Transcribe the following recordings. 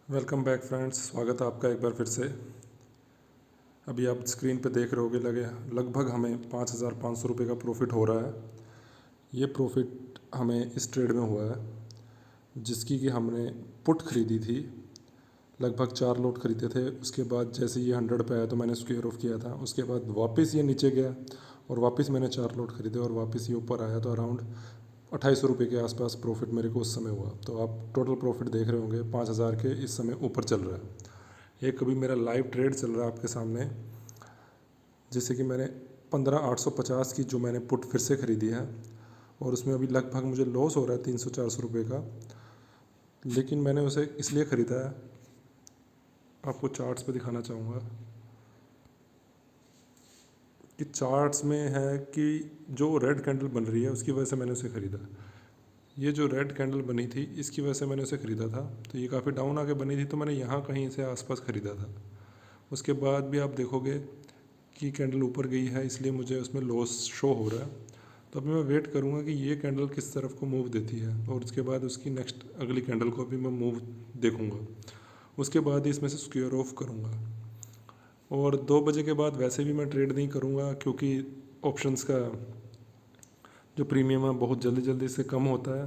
Welcome back friends, स्वागत है आपका एक बार फिर से। अभी आप स्क्रीन पे देख रहे होगे लगभग हमें 5,500 रुपये का प्रॉफिट हो रहा है। ये प्रॉफिट हमें इस ट्रेड में हुआ है जिसकी कि हमने पुट खरीदी थी। लगभग 4 लॉट खरीदे थे। उसके बाद जैसे ये 100 पे आया तो मैंने स्क्वेयर ऑफ किया था। उसके बाद वापस ये नीचे गया और वापस मैंने 4 लॉट खरीदे और वापस ये ऊपर आया तो अराउंड 2800 रुपये के आसपास प्रॉफिट मेरे को उस समय हुआ। तो आप टोटल प्रॉफिट देख रहे होंगे 5,000 के इस समय ऊपर चल रहा है। एक अभी मेरा लाइव ट्रेड चल रहा है आपके सामने, जैसे कि मैंने 15,850 की जो मैंने पुट फिर से ख़रीदी है और उसमें अभी लगभग मुझे लॉस हो रहा है 300-400 रुपये का, लेकिन मैंने उसे इसलिए ख़रीदा है, आपको चार्ट्स पे दिखाना चाहूँगा कि चार्ट्स में है कि जो रेड कैंडल बन रही है उसकी वजह से मैंने उसे ख़रीदा। ये जो रेड कैंडल बनी थी इसकी वजह से मैंने उसे ख़रीदा था। तो ये काफ़ी डाउन आके बनी थी तो मैंने यहाँ कहीं से आसपास ख़रीदा था। उसके बाद भी आप देखोगे कि कैंडल ऊपर गई है, इसलिए मुझे उसमें लॉस शो हो रहा है। तो अभी मैं वेट करूँगा कि ये कैंडल किस तरफ को मूव देती है और उसके बाद उसकी नेक्स्ट अगली कैंडल को भी मैं मूव देखूँगा। उसके बाद ही इसमें से स्क्वेयर ऑफ करूँगा। और 2 बजे के बाद वैसे भी मैं ट्रेड नहीं करूँगा क्योंकि ऑप्शंस का जो प्रीमियम है बहुत जल्दी जल्दी से कम होता है।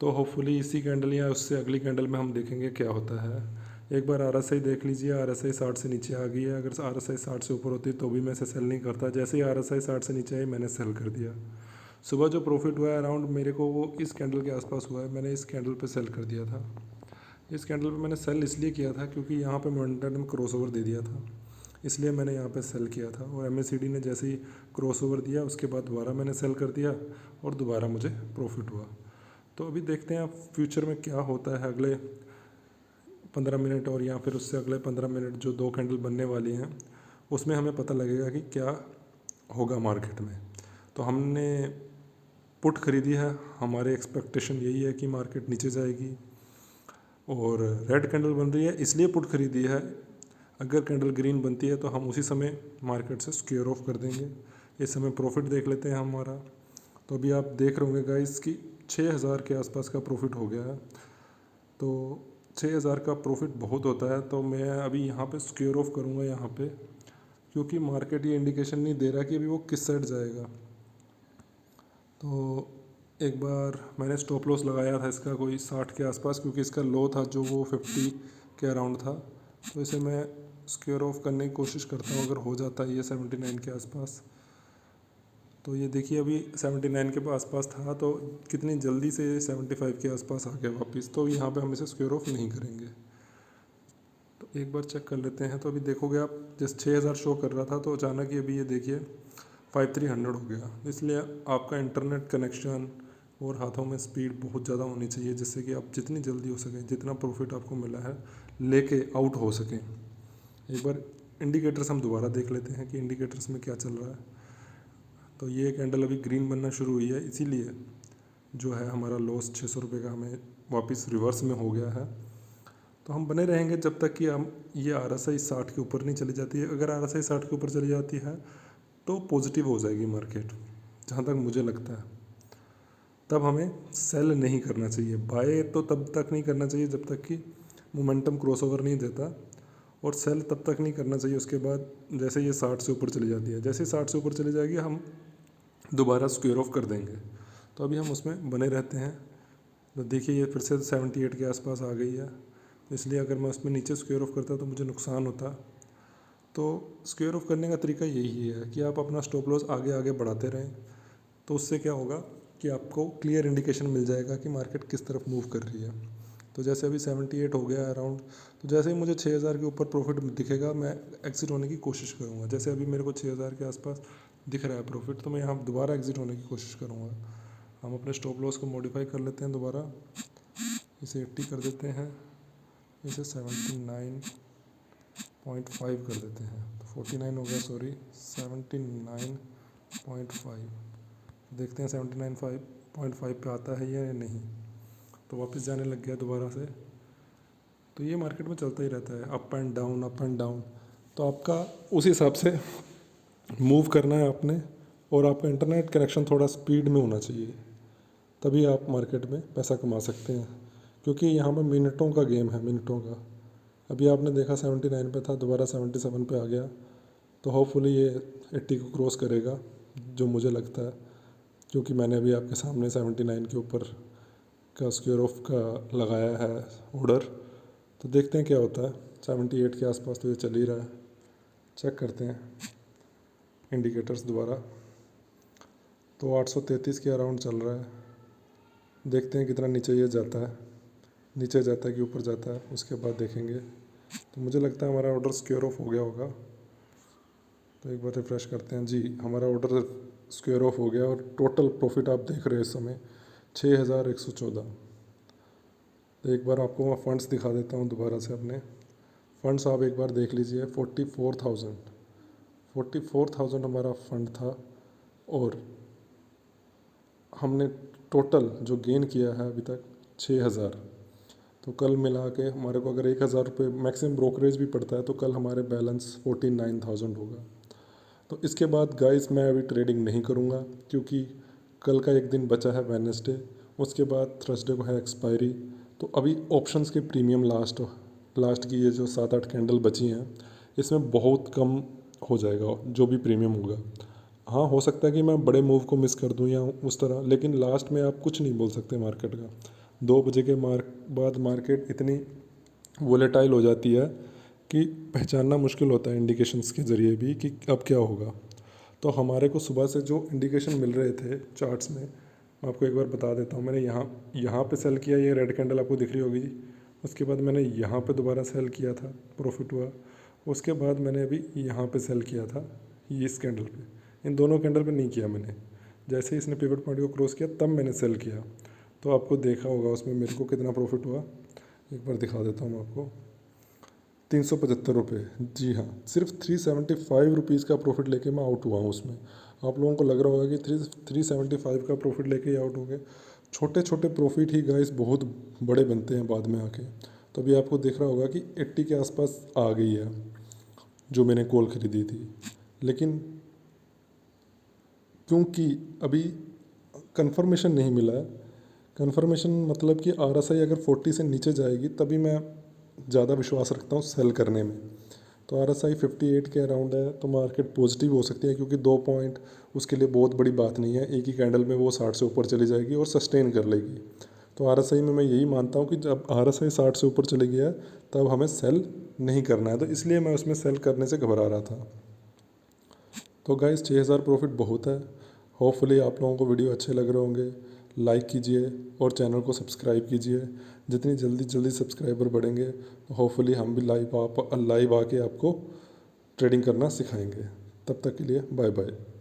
तो होपफुली इसी कैंडल या उससे अगली कैंडल में हम देखेंगे क्या होता है। एक बार RSI देख लीजिए, RSI 60 से नीचे आ गई है। अगर RSI 60 से ऊपर होती तो भी मैं इसे सेल नहीं करता। जैसे ही RSI 60 से नीचे आई मैंने सेल कर दिया। सुबह जो प्रॉफिट हुआ है अराउंड मेरे को वो इस कैंडल के आसपास हुआ है। मैंने इस कैंडल पे सेल कर दिया था। इस कैंडल पे मैंने सेल इसलिए किया था क्योंकि यहाँ पे मोमेंटम ने क्रॉसओवर दे दिया था, इसलिए मैंने यहाँ पे सेल किया था। और MACD ने जैसे ही क्रॉसओवर दिया उसके बाद दोबारा मैंने सेल कर दिया और दोबारा मुझे प्रॉफिट हुआ। तो अभी देखते हैं फ्यूचर में क्या होता है अगले 15 मिनट और या फिर उससे अगले 15 मिनट जो 2 कैंडल बनने वाली हैं उसमें हमें पता लगेगा कि क्या होगा मार्केट में। तो हमने पुट खरीदी है, हमारे एक्सपेक्टेशन यही है कि मार्केट नीचे जाएगी और रेड कैंडल बन रही है इसलिए पुट खरीदी है। अगर कैंडल ग्रीन बनती है तो हम उसी समय मार्केट से स्क्वेयर ऑफ कर देंगे। इस समय प्रॉफिट देख लेते हैं हमारा। तो अभी आप देख रहे होंगे गाइस कि 6,000 के आसपास का प्रॉफिट हो गया है। तो 6,000 का प्रॉफिट बहुत होता है। तो मैं अभी यहाँ पे स्क्वेयर ऑफ करूँगा यहाँ पे, क्योंकि मार्केट ये इंडिकेशन नहीं दे रहा कि अभी वो किस साइड जाएगा। तो एक बार मैंने स्टॉप लॉस लगाया था इसका कोई 60 के आसपास, क्योंकि इसका लो था जो वो 50 के अराउंड था। तो इसे मैं स्क्वेयर ऑफ करने की कोशिश करता हूँ अगर हो जाता है ये 79 के आसपास। तो ये देखिए अभी 79 के आसपास था तो कितनी जल्दी से 75 के आसपास आ गया वापस। तो यहाँ पे हम इसे स्क्वेयर ऑफ नहीं करेंगे। तो एक बार चेक कर लेते हैं। तो अभी देखोगे आप जैसे 6,000 शो कर रहा था तो अचानक ही अभी ये देखिए 5300 हो गया। इसलिए आपका इंटरनेट कनेक्शन और हाथों में स्पीड बहुत ज़्यादा होनी चाहिए, जिससे कि आप जितनी जल्दी हो सके जितना प्रॉफिट आपको मिला है लेके आउट हो सकें। एक बार इंडिकेटर्स हम दोबारा देख लेते हैं कि इंडिकेटर्स में क्या चल रहा है। तो ये कैंडल अभी ग्रीन बनना शुरू हुई है, इसीलिए जो है हमारा लॉस 600 रुपये का हमें वापस रिवर्स में हो गया है। तो हम बने रहेंगे जब तक कि हम ये RSI 60 के ऊपर नहीं चली जाती है। अगर RSI 60 के ऊपर चली जाती है तो पॉजिटिव हो जाएगी मार्केट, जहाँ तक मुझे लगता है। तब हमें सेल नहीं करना चाहिए। बाय तो तब तक नहीं करना चाहिए जब तक कि मोमेंटम क्रॉसओवर नहीं देता, और सेल तब तक नहीं करना चाहिए उसके बाद जैसे ये 60 से ऊपर चली जाती है। जैसे 60 से ऊपर चली जाएगी हम दोबारा स्क्वेयर ऑफ कर देंगे। तो अभी हम उसमें बने रहते हैं। तो देखिए ये फिर से 78 के आसपास आ गई है। तो इसलिए अगर मैं उसमें नीचे स्क्वेयर ऑफ करता तो मुझे नुकसान होता। तो स्क्वेयर ऑफ करने का तरीका यही है कि आप अपना स्टॉप लॉस आगे आगे बढ़ाते रहें। तो उससे क्या होगा कि आपको क्लियर इंडिकेशन मिल जाएगा कि मार्केट किस तरफ मूव कर रही है। तो जैसे अभी 78 हो गया अराउंड, तो जैसे ही मुझे 6,000 के ऊपर प्रॉफिट दिखेगा मैं एग्जिट होने की कोशिश करूँगा। जैसे अभी मेरे को 6,000 के आसपास दिख रहा है प्रॉफिट, तो मैं यहाँ दोबारा एग्जिट होने की कोशिश करूँगा। हम अपने स्टॉप लॉस को मॉडिफाई कर लेते हैं दोबारा, इसे 80 कर देते हैं, इसे 79.5 कर देते हैं। तो 49 हो गया, सॉरी 79.5। देखते हैं 79.5 पे आता है या नहीं। तो वापस जाने लग गया दोबारा से। तो ये मार्केट में चलता ही रहता है, up and down up and down. तो आपका उस हिसाब से मूव करना है आपने, और आपका इंटरनेट कनेक्शन थोड़ा स्पीड में होना चाहिए, तभी आप मार्केट में पैसा कमा सकते हैं। क्योंकि यहाँ पर मिनटों का गेम है, मिनटों का। अभी आपने देखा 79 पे था, दोबारा 77 पे आ गया, तो होपफुली ये 80 को क्रॉस करेगा, जो मुझे लगता है, क्योंकि मैंने अभी आपके सामने 79 के ऊपर का स्क्वायर ऑफ का लगाया है ऑर्डर। तो देखते हैं क्या होता है। 78 के आसपास तो ये चल ही रहा है। चेक करते हैं इंडिकेटर्स दोबारा। तो 833 के अराउंड चल रहा है। देखते हैं कितना नीचे ये जाता है, नीचे जाता है कि ऊपर जाता है, उसके बाद देखेंगे। तो मुझे लगता है हमारा ऑर्डर स्क्वायर ऑफ हो गया होगा। तो एक बार रिफ़्रेश करते हैं। जी, हमारा ऑर्डर स्क्वायर ऑफ हो गया और टोटल प्रॉफिट आप देख रहे हैं इस समय 6114। तो एक बार आपको मैं फ़ंड्स दिखा देता हूँ दोबारा से अपने। फ़ंड्स आप एक बार देख लीजिए। 44,000 हमारा फ़ंड था और हमने टोटल जो गेन किया है अभी तक 6000। तो कल मिला के हमारे को अगर 1000 रुपये मैक्सिमम ब्रोकरेज भी पड़ता है तो कल हमारे बैलेंस 49,000 होगा। तो इसके बाद गाइस मैं अभी ट्रेडिंग नहीं करूँगा, क्योंकि कल का एक दिन बचा है वेडनेसडे, उसके बाद थर्सडे को है एक्सपायरी। तो अभी ऑप्शंस के प्रीमियम लास्ट की ये जो 7-8 कैंडल बची हैं, इसमें बहुत कम हो जाएगा जो भी प्रीमियम होगा। हाँ, हो सकता है कि मैं बड़े मूव को मिस कर दूँ या उस तरह, लेकिन लास्ट में आप कुछ नहीं बोल सकते मार्केट का। 2 बजे के बाद मार्केट इतनी वोलेटाइल हो जाती है कि पहचानना मुश्किल होता है इंडिकेशंस के ज़रिए भी कि अब क्या होगा। तो हमारे को सुबह से जो इंडिकेशन मिल रहे थे चार्ट्स में, मैं आपको एक बार बता देता हूँ। मैंने यहाँ पे सेल किया, ये रेड कैंडल आपको दिख रही होगी जी। उसके बाद मैंने यहाँ पे दोबारा सेल किया था, प्रॉफिट हुआ। उसके बाद मैंने अभी यहाँ पे सेल किया था, ये इस कैंडल पे। इन दोनों कैंडल पे नहीं किया मैंने। जैसे ही इसने पिवट पॉइंट को क्रॉस किया तब मैंने सेल किया। तो आपको देखा होगा उसमें मेरे को कितना प्रॉफिट हुआ। एक बार दिखा देता हूँ आपको। 375 रुपये। जी हाँ, सिर्फ 375 रुपीज़ का प्रॉफिट लेके मैं आउट हुआ हूँ उसमें। आप लोगों को लग रहा होगा कि 375 का प्रॉफिट लेके ही आउट हो गए। छोटे छोटे प्रॉफिट ही गाइस बहुत बड़े बनते हैं बाद में आके। तो अभी आपको दिख रहा होगा कि 80 के आसपास आ गई है जो मैंने कॉल खरीदी थी। लेकिन क्योंकि अभी कंफर्मेशन नहीं मिला है, कंफर्मेशन मतलब कि RSI अगर 40 से नीचे जाएगी तभी मैं ज़्यादा विश्वास रखता हूँ सेल करने में। तो RSI 58 के अराउंड है तो मार्केट पॉजिटिव हो सकती है, क्योंकि 2 पॉइंट उसके लिए बहुत बड़ी बात नहीं है। एक ही कैंडल में वो 60 से ऊपर चली जाएगी और सस्टेन कर लेगी। तो RSI में मैं यही मानता हूँ कि जब RSI 60 से ऊपर चली गया तब हमें सेल नहीं करना है। तो इसलिए मैं उसमें सेल करने से घबरा रहा था। तो गाइस 6000 प्रॉफिट बहुत है। होपफुली आप लोगों को वीडियो अच्छे लग रहे होंगे। लाइक कीजिए और चैनल को सब्सक्राइब कीजिए। जितनी जल्दी सब्सक्राइबर बढ़ेंगे होपफुली हम भी लाइव आके आपको ट्रेडिंग करना सिखाएंगे। तब तक के लिए बाय बाय।